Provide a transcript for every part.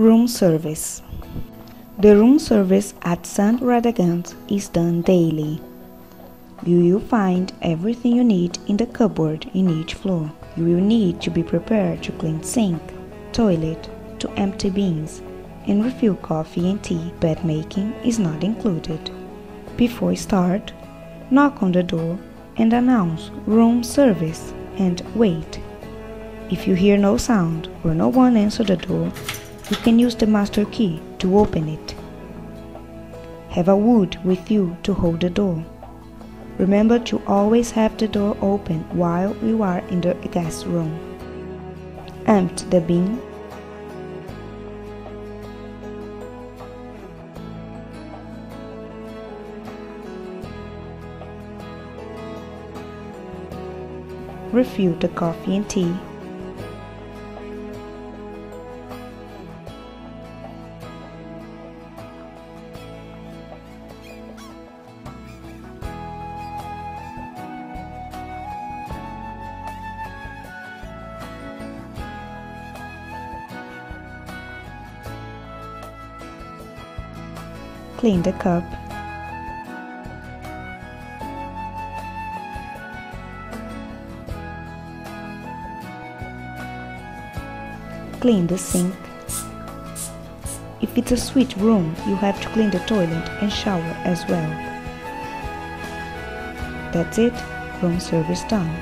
Room service. The room service at St. Radagant is done daily. You will find everything you need in the cupboard in each floor. You will need to be prepared to clean sink, toilet, to empty bins, and refill coffee and tea. Bed making is not included. Before start, knock on the door and announce room service and wait. If you hear no sound or no one answer the door, you can use the master key to open it. Have a wood with you to hold the door. Remember to always have the door open while you are in the guest room. Empty the bin. Refill the coffee and tea. Clean the cup. Clean the sink. If it's a suite room, you have to clean the toilet and shower as well. That's it, room service done.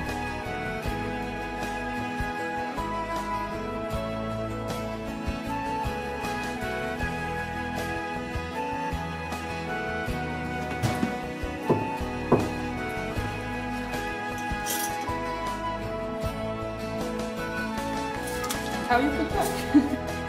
How you cook that?